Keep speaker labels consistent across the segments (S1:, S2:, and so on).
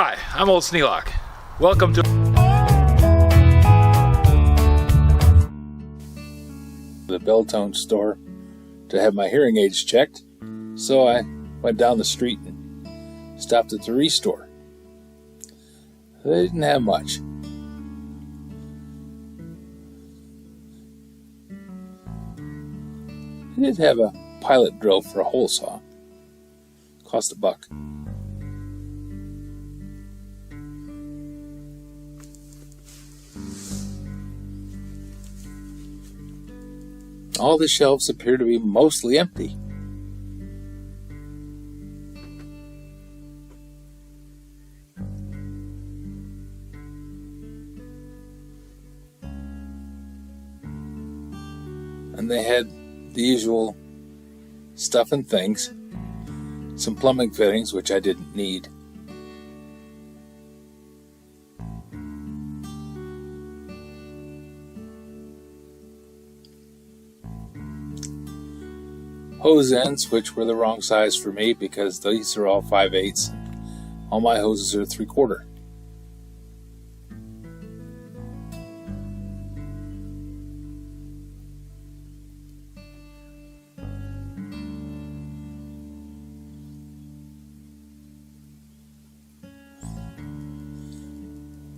S1: Hi, I'm old Sneelock. Welcome to
S2: the Belltone store to have my hearing aids checked, so I went down the street and stopped at the Restore. They didn't have much. They did have a pilot drill for a hole saw. Cost $1. All the shelves appear to be mostly empty. And they had the usual stuff and things, some plumbing fittings, which I didn't need. Hose ends, which were the wrong size for me because these are all 5/8. All my hoses are 3/4.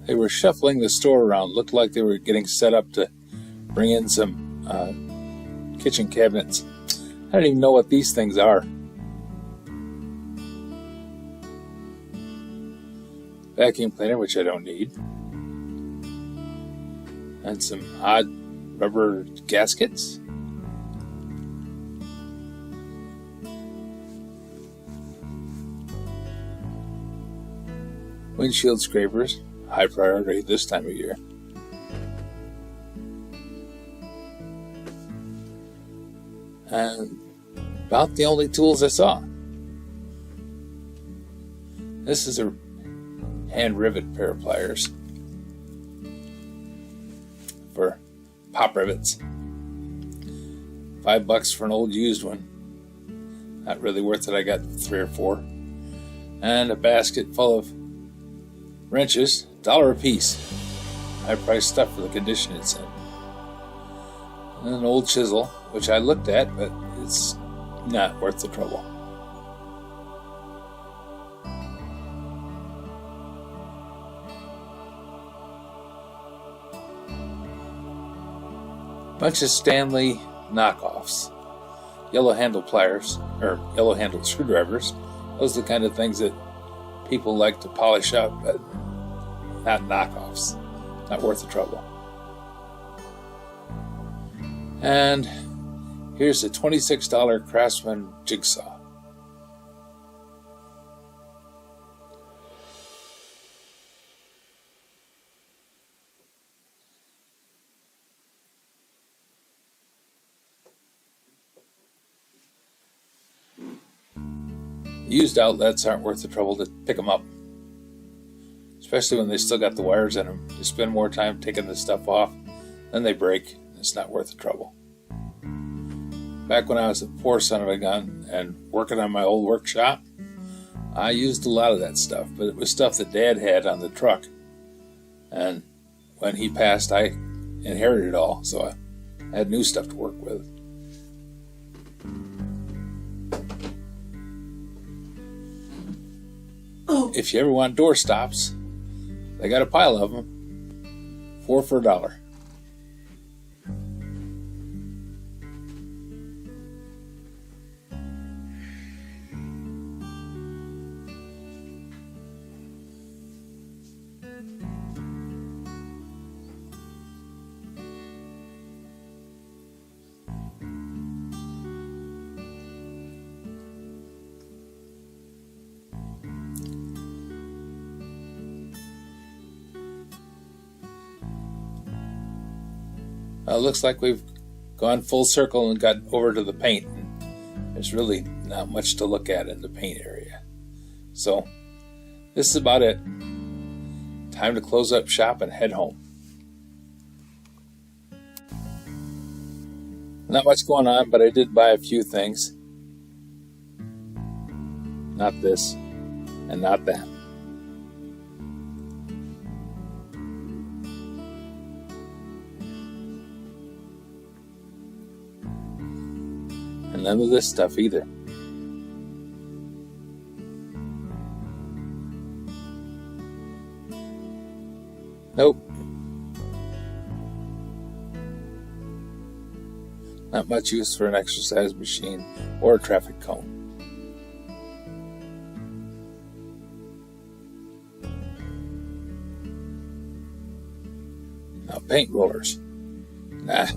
S2: They were shuffling the store around. Looked like they were getting set up to bring in some kitchen cabinets. I don't even know what these things are. Vacuum cleaner, which I don't need. And some odd rubber gaskets. Windshield scrapers, high priority this time of year. And about the only tools I saw. This is a hand rivet pair of pliers for pop rivets. $5 for an old used one. Not really worth it. I got 3 or 4. And a basket full of wrenches, $1 a piece. High price stuff for the condition it's in. And an old chisel, which I looked at, but it's not worth the trouble. Bunch of Stanley knockoffs. Yellow handle pliers, or yellow handled screwdrivers. Those are the kind of things that people like to polish up, but not knockoffs. Not worth the trouble. And here's a $26 Craftsman jigsaw. Used outlets aren't worth the trouble to pick them up, especially when they still got the wires in them. You spend more time taking the stuff off, then they break. It's not worth the trouble. Back when I was a poor son of a gun and working on my old workshop, I used a lot of that stuff, but it was stuff that Dad had on the truck. And when he passed, I inherited it all, so I had new stuff to work with. If you ever want door stops, they got a pile of them. 4 for $1. Looks like we've gone full circle and got over to the paint. There's really not much to look at in the paint area. So this is about it. Time to close up shop and head home. Not much going on, but I did buy a few things. Not this and not that. And none of this stuff either. Nope. Not much use for an exercise machine or a traffic cone. Now paint rollers. Nah,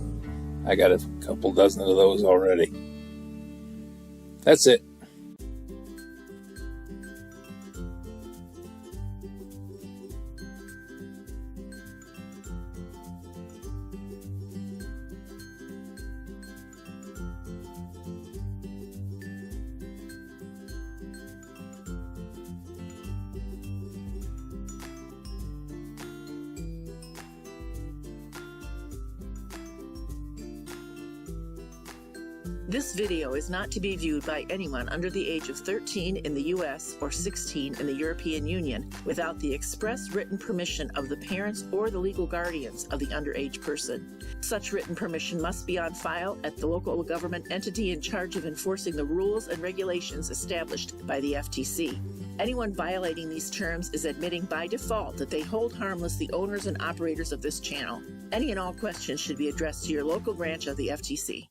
S2: I got a couple dozen of those already. That's it.
S3: This video is not to be viewed by anyone under the age of 13 in the U.S. or 16 in the European Union without the express written permission of the parents or the legal guardians of the underage person. Such written permission must be on file at the local government entity in charge of enforcing the rules and regulations established by the FTC. Anyone violating these terms is admitting by default that they hold harmless the owners and operators of this channel. Any and all questions should be addressed to your local branch of the FTC.